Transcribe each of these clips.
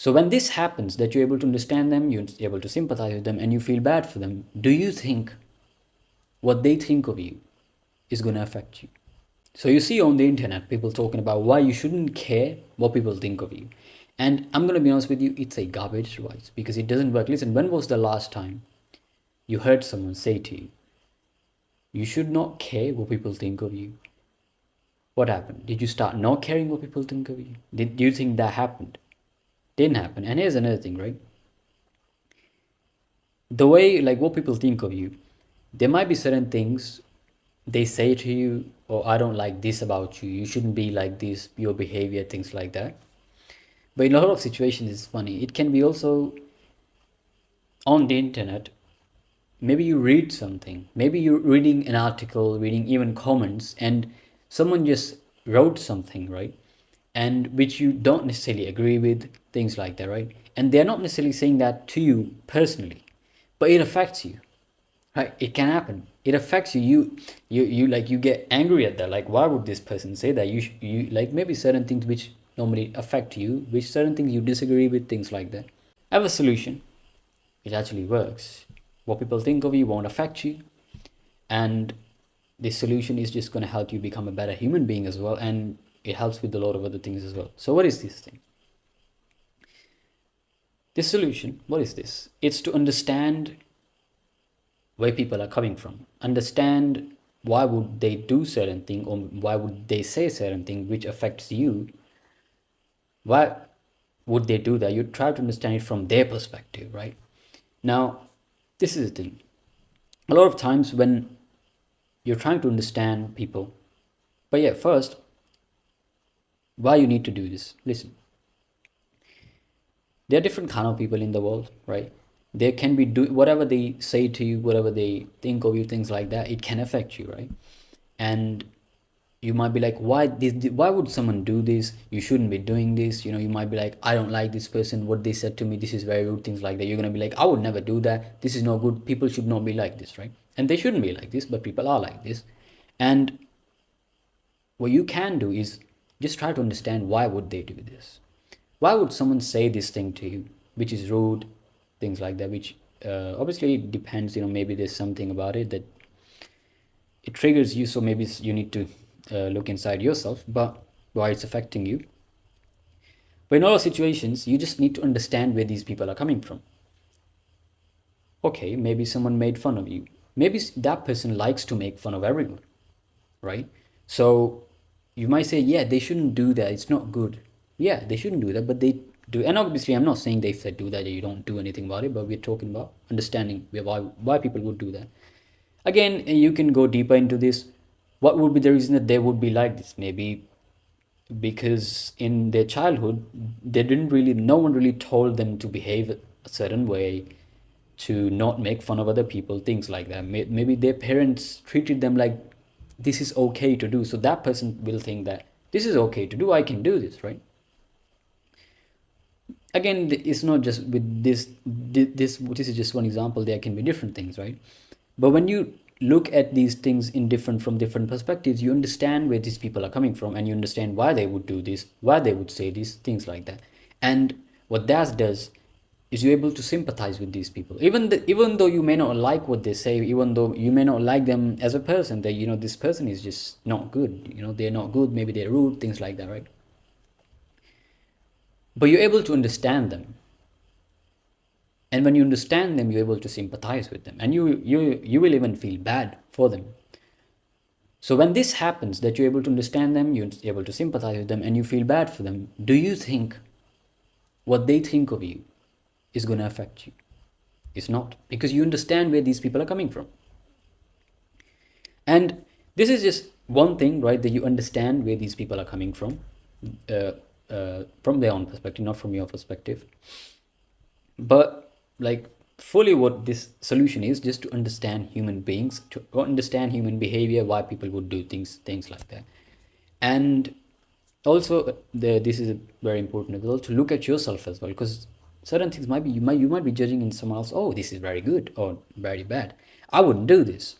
So when this happens, that you're able to understand them, you're able to sympathize with them, and you feel bad for them, do you think what they think of you is going to affect you? So you see on the internet people talking about why you shouldn't care what people think of you. And I'm going to be honest with you, it's a garbage advice because it doesn't work. Listen, when was the last time you heard someone say to you, you should not care what people think of you? What happened? Did you start not caring what people think of you? Do you think that happened? Didn't happen. And here's another thing, right? The way, like, what people think of you, there might be certain things they say to you, or I don't like this about you, you shouldn't be like this, your behavior, things like that. But in a lot of situations, it's funny. It can be also on the internet. Maybe you read something, maybe you're reading an article, reading even comments, and someone just wrote something, right? And which you don't necessarily agree with, things like that, right? And they're not necessarily saying that to you personally, but it affects you, right? It can happen. It affects you. You like, you get angry at that. Like, why would this person say that? You like, maybe certain things which normally affect you, which certain things you disagree with, things like that. I have a solution. It actually works. What people think of you won't affect you, and this solution is just going to help you become a better human being as well, and it helps with a lot of other things as well. So what is this thing? This solution, what is this? It's to understand where people are coming from, understand why would they do certain thing, or why would they say certain thing which affects you. Why would they do that? You try to understand it from their perspective, right? Now, this is the thing. A lot of times when you're trying to understand people, but yeah, first, why you need to do this? Listen, there are different kind of people in the world, right? They can be do whatever they say to you, whatever they think of you, things like that. It can affect you, right? And you might be like, why would someone do this? You shouldn't be doing this. You might be like, I don't like this person, what they said to me, this is very rude, things like that. You're going to be like, I would never do that, this is no good, people should not be like this, right? And they shouldn't be like this, but people are like this. And what you can do is just try to understand, why would they do this? Why would someone say this thing to you which is rude, things like that, which obviously it depends, maybe there's something about it that it triggers you, so maybe you need to look inside yourself, but why it's affecting you. But in all situations, you just need to understand where these people are coming from. Okay, maybe someone made fun of you, maybe that person likes to make fun of everyone, right? So you might say, yeah, they shouldn't do that, it's not good. Yeah, they shouldn't do that, but they do. And obviously I'm not saying they said do that, you don't do anything about it, but we're talking about understanding why people would do that. Again, you can go deeper into this. What would be the reason that they would be like this? Maybe because in their childhood no one really told them to behave a certain way, to not make fun of other people, things like that. Maybe their parents treated them like this is okay to do, so that person will think that this is okay to do, I can do this, right? Again, it's not just with this is just one example, there can be different things, right? But when you look at these things from different perspectives, you understand where these people are coming from, and you understand why they would do this, why they would say these things like that. And what that does is you're able to sympathize with these people, even though you may not like what they say, even though you may not like them as a person, that this person is just not good, they're not good, maybe they're rude, things like that, right? But you're able to understand them, and when you understand them, you're able to sympathize with them, and you will even feel bad for them. So when this happens, that you're able to understand them, you're able to sympathize with them, and you feel bad for them, do you think what they think of you is going to affect you? It's not, because you understand where these people are coming from. And this is just one thing, right? That you understand where these people are coming from their own perspective, not from your perspective. But like, fully, what this solution is just to understand human beings, to understand human behavior, why people would do things like that. And also, this is very important as well, to look at yourself as well, because certain things might be, you might be judging in someone else, oh, this is very good or very bad, I wouldn't do this.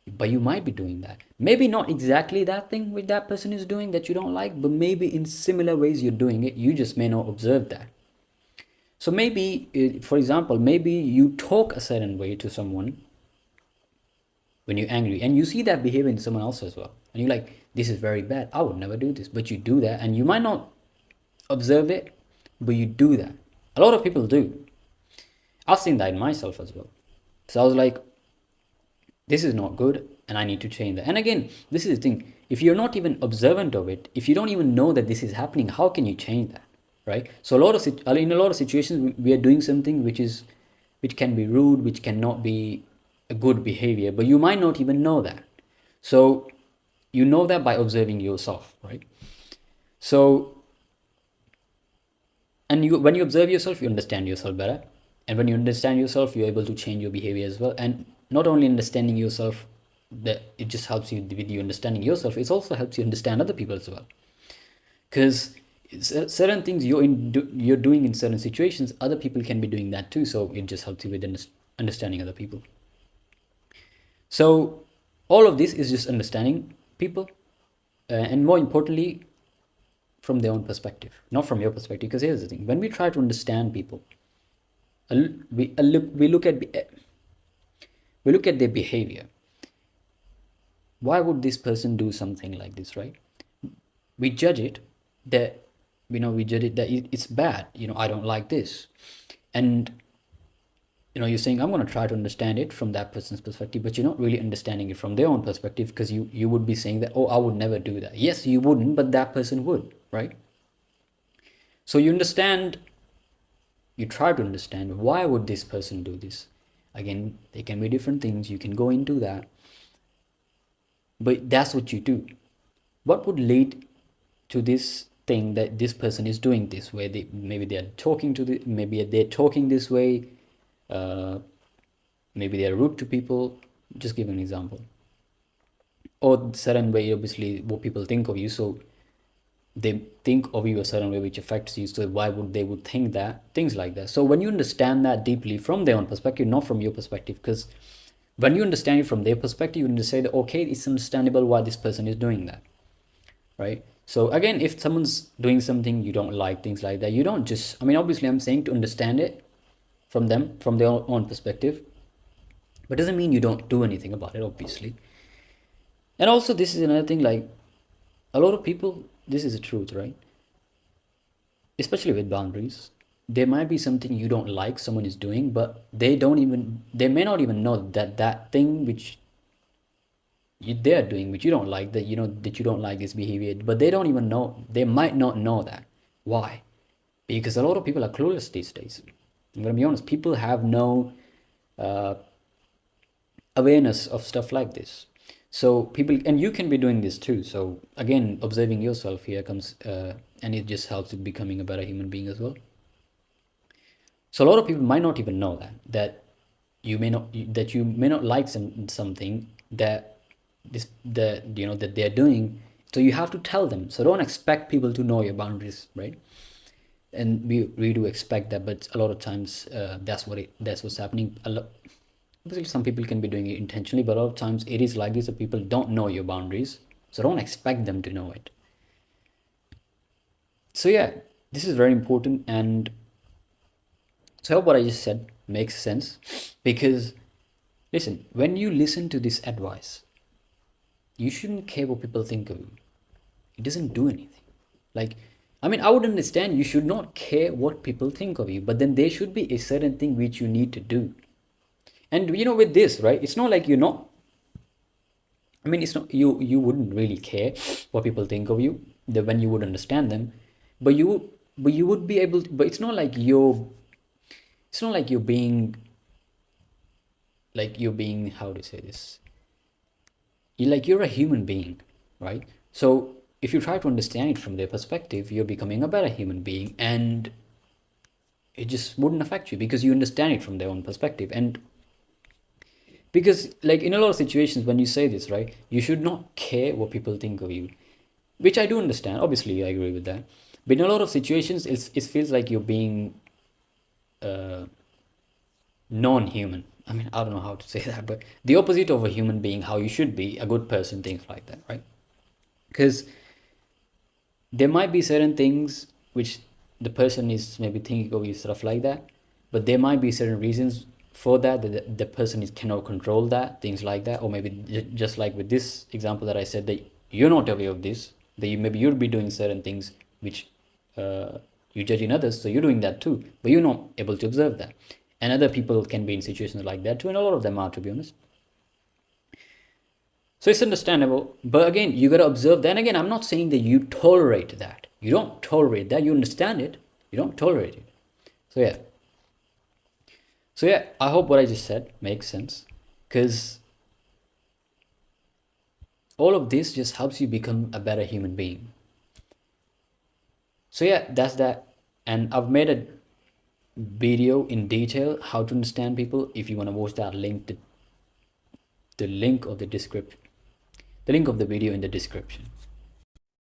But you might be doing that, maybe not exactly that thing which that person is doing that you don't like, but maybe in similar ways you're doing it, you just may not observe that. So maybe, for example, maybe you talk a certain way to someone when you're angry, and you see that behavior in someone else as well, and you're like, this is very bad, I would never do this, but you do that, and you might not observe it, but you do that. A lot of people do. I've seen that in myself as well. So I was like, this is not good, and I need to change that. And again, this is the thing, if you're not even observant of it, if you don't even know that this is happening, how can you change that, right? So in a lot of situations, we are doing something which can be rude, which cannot be a good behavior, but you might not even know that. So you know that by observing yourself, right? So, and when you observe yourself, you understand yourself better, and when you understand yourself, you're able to change your behavior as well. And not only understanding yourself, that it just helps you with you understanding yourself, it also helps you understand other people as well, because certain things you're doing in certain situations, other people can be doing that too, so it just helps you with understanding other people. So all of this is just understanding people, and more importantly, from their own perspective, not from your perspective. Because here's the thing: when we try to understand people, we look at their behavior. Why would this person do something like this, right? We judge it that it's bad. I don't like this, and you're saying, I'm going to try to understand it from that person's perspective, but you're not really understanding it from their own perspective, because you would be saying that, oh, I would never do that. Yes, you wouldn't, but that person would, right? So you try to understand, why would this person do this? Again, they can be different things, you can go into that, but that's what you do. What would lead to this thing that this person is doing this way? Maybe they're talking this way, maybe they're rude to people. Just give an example. Or certain way, obviously, what people think of you, so they think of you a certain way which affects you, so why would they think that, things like that. So when you understand that deeply from their own perspective, not from your perspective, because when you understand it from their perspective, you can just say that, okay, it's understandable why this person is doing that, right? So again, if someone's doing something you don't like, things like that, you don't just, obviously I'm saying to understand it from their own perspective, but doesn't mean you don't do anything about it, obviously. And also, this is another thing, like, a lot of people, this is the truth, right? Especially with boundaries, there might be something you don't like someone is doing, but they may not even know that thing which they're doing, which you don't like, that that you don't like this behavior, but they don't even know, they might not know that. Why? Because a lot of people are clueless these days. I'm gonna be honest, people have no awareness of stuff like this. So people, and you can be doing this too. So again, observing yourself here comes, and it just helps with becoming a better human being as well. So a lot of people might not even know that you may not like something that that they're doing. So you have to tell them. So don't expect people to know your boundaries, right? And we do expect that, but a lot of times that's what's happening. Obviously, some people can be doing it intentionally, but a lot of times it is like this, that people don't know your boundaries, so don't expect them to know it. So yeah, this is very important, and so I hope what I just said makes sense, because listen, when you listen to this advice, you shouldn't care what people think of you. It doesn't do anything. Like, I would understand you should not care what people think of you, but then there should be a certain thing which you need to do. And with this, right, it's not like you're not, it's not, you wouldn't really care what people think of you, when you would understand them, but you would be able to, but it's not like you're being, how to say this, you're a human being, right? So if you try to understand it from their perspective, you're becoming a better human being, and it just wouldn't affect you because you understand it from their own perspective. And because, like, in a lot of situations when you say this, right, you should not care what people think of you, which I do understand, obviously I agree with that, but in a lot of situations it feels like you're being non-human. I don't know how to say that, but the opposite of a human being, how you should be a good person, things like that, right? Because there might be certain things which the person is maybe thinking of you stuff like that, but there might be certain reasons for that, the person is cannot control that, things like that. Or maybe just like with this example that I said, that you're not aware of this, that maybe you'll be doing certain things which you judge in others, so you're doing that too, but you're not able to observe that. And other people can be in situations like that too, and a lot of them are, to be honest. So it's understandable, but again, you got to observe. Then again, I'm not saying that you tolerate that. You don't tolerate that. You understand it. You don't tolerate it. So yeah, I hope what I just said makes sense, because all of this just helps you become a better human being. So yeah, that's that. And I've made a video in detail how to understand people. If you want to watch that, link the link of the description, the link of the video in the description.